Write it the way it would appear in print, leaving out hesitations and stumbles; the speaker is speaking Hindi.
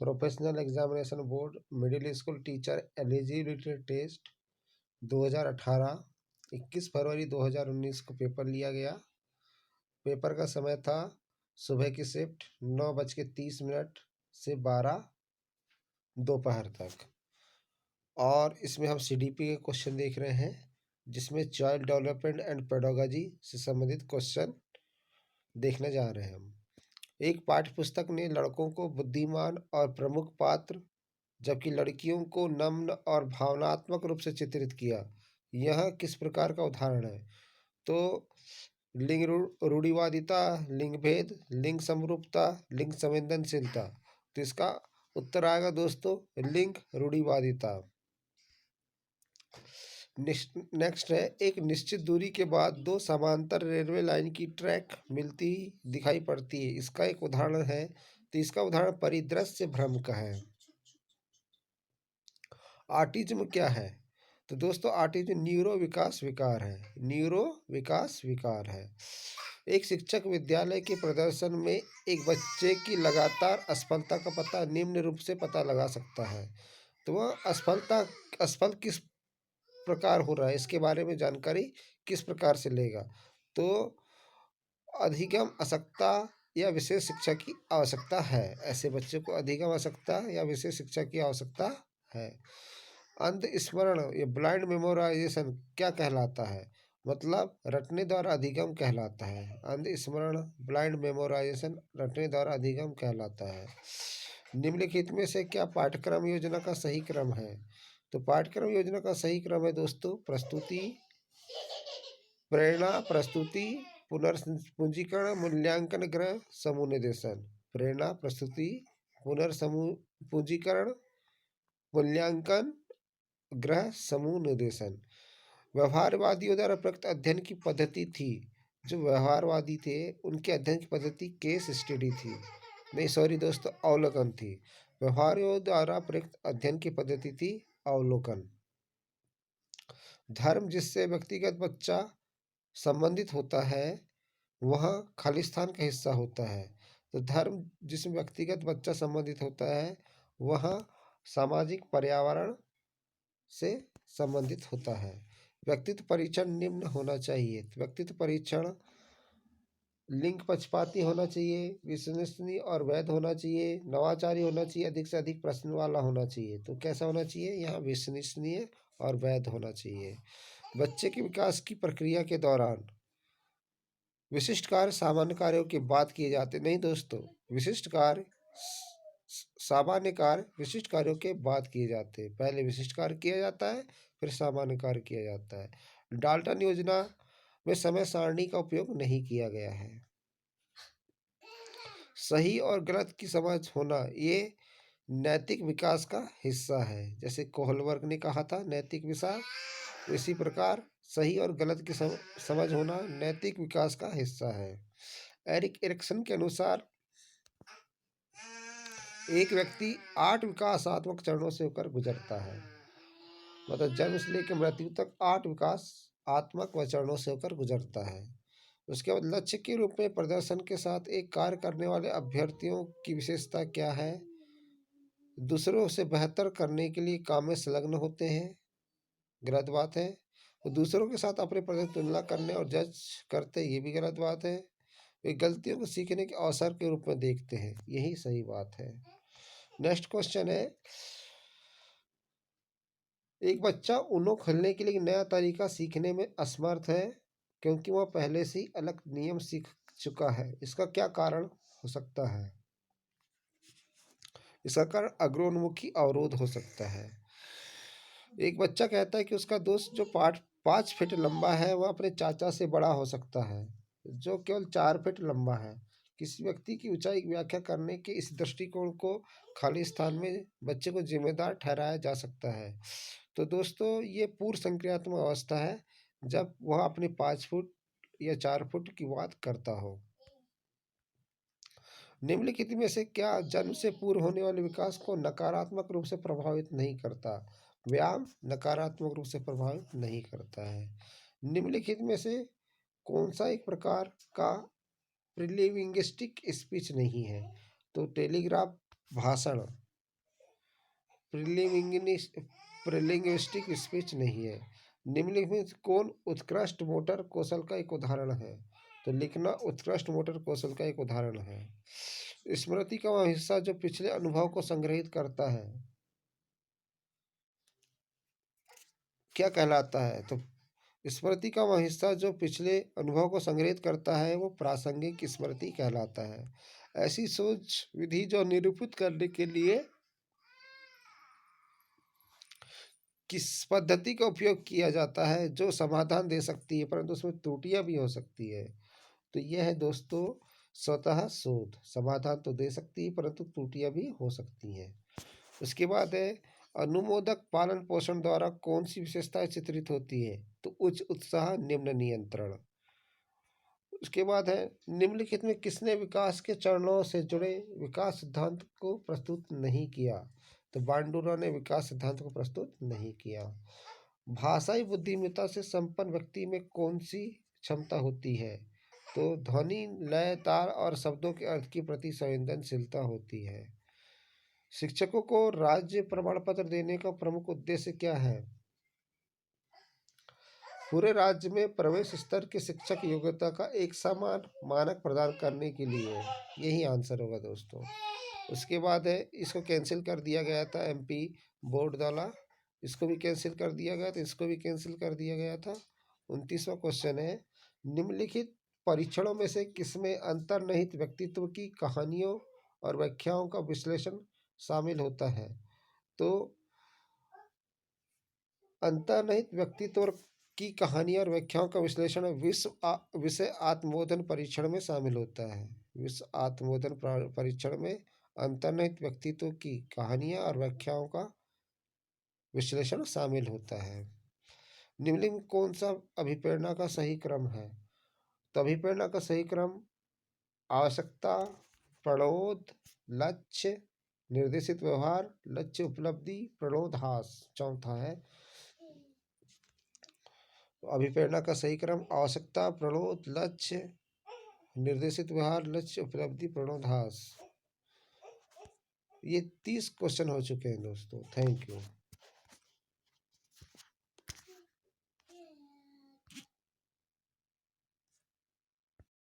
Professional examination board middle school teacher eligibility test 2018 21 फरवरी 2019 को पेपर लिया गया। पेपर का समय था सुबह की शिफ्ट 9:30 से 12 दोपहर तक। और इसमें हम CDP के क्वेश्चन देख रहे हैं, जिसमें चाइल्ड डेवलपमेंट एंड पेडागोजी से संबंधित क्वेश्चन देखने जा रहे हैं हम। एक पाठ्य पुस्तक ने लड़कों को बुद्धिमान और प्रमुख पात्र, जबकि लड़कियों को नम्र और भावनात्मक रूप से चित्रित किया। यह किस प्रकार का उदाहरण है? तो लिंग रूढ़िवादिता, लिंग भेद, लिंग समरूपता, लिंग संवेदनशीलता। तो इसका उत्तर आएगा दोस्तों लिंग रूढ़िवादिता। नेक्स्ट है, एक निश्चित दूरी के बाद दो समांतर रेलवे लाइन की ट्रैक मिलती दिखाई पड़ती है, इसका एक उदाहरण है। तो इसका उदाहरण परिदृश्य भ्रम का है। ऑटिज्म क्या है? तो दोस्तों ऑटिज्म न्यूरो विकास विकार है। न्यूरो विकास विकार है। एक शिक्षक विद्यालय के प्रदर्शन में एक बच्चे की लगातार असफलता का पता निम्न रूप से पता लगा सकता है। तो वह असफल किस प्रकार हो रहा है, इसके बारे में जानकारी किस प्रकार से लेगा? तो अधिगम असक्ता या विशेष शिक्षा की आवश्यकता है। ऐसे बच्चे को अधिगम असक्ता या विशेष शिक्षा की आवश्यकता है। अंध स्मरण या ब्लाइंड मेमोराइजेशन क्या कहलाता है? मतलब रटने द्वारा अधिगम कहलाता है। अंध स्मरण ब्लाइंड मेमोराइजेशन रटने द्वारा अधिगम कहलाता है। निम्नलिखित में से क्या पाठ्यक्रम योजना का सही क्रम है? तो पाठ्यक्रम योजना का सही क्रम है दोस्तों प्रस्तुति, प्रेरणा, प्रस्तुति, पुनर्पूंजीकरण, मूल्यांकन, ग्रह, समूह निर्देशन। प्रेरणा, प्रस्तुति, पुनर्पूंजीकरण, मूल्यांकन, ग्रह, समूह निर्देशन। व्यवहारवादियों द्वारा प्रयुक्त अध्ययन की पद्धति थी। जो व्यवहारवादी थे उनके अध्ययन की पद्धति केस स्टडी थी, नहीं सॉरी दोस्तों अवलोकन थी। व्यवहारियों द्वारा प्रयुक्त अध्ययन की पद्धति थी अवलोकन। धर्म जिससे व्यक्तिगत बच्चा संबंधित होता है वह खालिस्तान का हिस्सा होता है। तो धर्म जिसमें व्यक्तिगत बच्चा संबंधित होता है वह सामाजिक पर्यावरण से संबंधित होता है। व्यक्तित्व परीक्षण निम्न होना चाहिए। व्यक्तित्व परीक्षण लिंग पक्षपाती होना चाहिए, विश्वसनीय और वैध होना चाहिए, नवाचारी होना चाहिए, अधिक से अधिक प्रश्न वाला होना चाहिए। तो कैसा होना चाहिए? यहाँ विश्वसनीय और वैध होना चाहिए। बच्चे के विकास की प्रक्रिया के दौरान विशिष्ट कार्य सामान्य कार्यों के बाद किए जाते नहीं दोस्तों, विशिष्ट कार्य सामान्य कार्य विशिष्ट कार्यों के बाद किए जाते हैं। पहले विशिष्ट कार्य किया जाता है फिर सामान्य कार्य किया जाता है। डाल्टन योजना में समय सारणी का उपयोग नहीं किया गया है। सही और गलत की समझ होना ये नैतिक विकास का हिस्सा है। जैसे कोहलबर्ग ने कहा था नैतिक विकास, इसी प्रकार सही और गलत की समझ होना नैतिक विकास का हिस्सा है। एरिक एरिक्सन के अनुसार एक व्यक्ति 8 विकासात्मक चरणों से होकर गुजरता है। मतलब जन्म से लेकर मृत्यु तक 8 विकासात्मक चरणों से होकर गुजरता है। उसके बाद लक्ष्य के रूप में प्रदर्शन के साथ एक कार्य करने वाले अभ्यर्थियों की विशेषता क्या है? दूसरों से बेहतर करने के लिए काम में संलग्न होते हैं, गलत बात है। वो दूसरों के साथ अपने प्रदर्शन तुलना करने और जज करते, ये भी गलत बात है। वे गलतियों को सीखने के अवसर के रूप में देखते हैं, यही सही बात है। नेक्स्ट क्वेश्चन है, एक बच्चा उनो खेलने के लिए नया तरीका सीखने में असमर्थ है क्योंकि वह पहले से ही अलग नियम सीख चुका है। इसका क्या कारण हो सकता है? इसका कारण अग्रोन्मुखी अवरोध हो सकता है। एक बच्चा कहता है कि उसका दोस्त जो 5 फीट लंबा है वह अपने चाचा से बड़ा हो सकता है जो केवल 4 फीट लंबा है। किसी व्यक्ति की ऊंचाई की व्याख्या करने के इस दृष्टिकोण को खाली स्थान में बच्चे को जिम्मेदार ठहराया जा सकता है। तो दोस्तों ये पूर्व संक्रियात्मक अवस्था है जब वह अपने 5 फुट या 4 फुट की बात करता हो। निम्नलिखित में से क्या जन्म से पूर्व होने वाले विकास को नकारात्मक रूप से प्रभावित नहीं करता? व्यायाम नकारात्मक रूप से प्रभावित नहीं करता है। निम्नलिखित में से कौन सा एक प्रकार का प्रीलिंग्विस्टिक स्पीच नहीं है? तो टेलीग्राफ भाषण प्रिलिंग्विस्टिक स्पीच नहीं है। निम्नलिखित में कौन उत्कृष्ट मोटर कौशल का एक उदाहरण है? तो लिखना उत्कृष्ट मोटर कौशल का एक उदाहरण है। स्मृति का वह हिस्सा जो पिछले अनुभव को संग्रहित करता है क्या कहलाता है? तो स्मृति का वह हिस्सा जो पिछले अनुभव को संग्रहित करता है वो प्रासंगिक स्मृति कहलाता है। ऐसी सोच विधि जो निरूपित करने के लिए किस पद्धति का उपयोग किया जाता है जो समाधान दे सकती है परंतु उसमें त्रुटियां भी हो सकती है। तो यह है दोस्तों स्वतः शोध। समाधान तो दे सकती है परंतु त्रुटियां भी हो सकती हैं। उसके बाद है अनुमोदक पालन पोषण द्वारा कौन सी विशेषताएं चित्रित होती है? तो उच्च उत्साह निम्न नियंत्रण। उसके बाद है निम्नलिखित में किसने विकास के चरणों से जुड़े विकास सिद्धांत को प्रस्तुत नहीं किया? तो बांडुरा ने विकास सिद्धांत को प्रस्तुत नहीं किया। भाषाई बुद्धिमत्ता से संपन्न व्यक्ति में कौन सी क्षमता होती है? तो ध्वनि, लय, ताल और शब्दों के अर्थ के प्रति संवेदनशीलता होती है। शिक्षकों को राज्य प्रमाण पत्र देने का प्रमुख उद्देश्य क्या है? पूरे राज्य में प्रवेश स्तर के शिक्षक योग्यता का एक समान मानक प्रदान करने के लिए। यही आंसर होगा दोस्तों। उसके बाद है इसको कैंसिल कर दिया गया था एमपी बोर्ड द्वारा, इसको भी कैंसिल कर दिया गया था, इसको भी कैंसिल कर दिया गया था। 29वां क्वेश्चन है निम्नलिखित परीक्षणों में से किसमें अंतर्निहित व्यक्तित्व की कहानियों और व्याख्याओं का विश्लेषण शामिल होता है? तो अंतर्निहित व्यक्तित्व की कहानियाँ और व्याख्याओं का विश्लेषण विषय आत्मबोधन परीक्षण में शामिल होता है। विश्व आत्मबोधन परीक्षण में अंतर्निहित व्यक्तित्व की कहानियाँ और व्याख्याओं का विश्लेषण शामिल होता है। निम्नलिखित में कौन सा अभिप्रेरणा का सही क्रम है? तो अभिप्रेरणा का सही क्रम आवश्यकता, प्रणोद, लक्ष्य, निर्देशित व्यवहार, लक्ष्य उपलब्धि, प्रणोदहास। चौथा है अभिप्रेरणा का सही क्रम आवश्यकता, प्रणोद, लक्ष्य, निर्देशित व्यवहार, लक्ष्य उपलब्धि, प्रणोदहास। ये 30 क्वेश्चन हो चुके हैं दोस्तों। Thank you.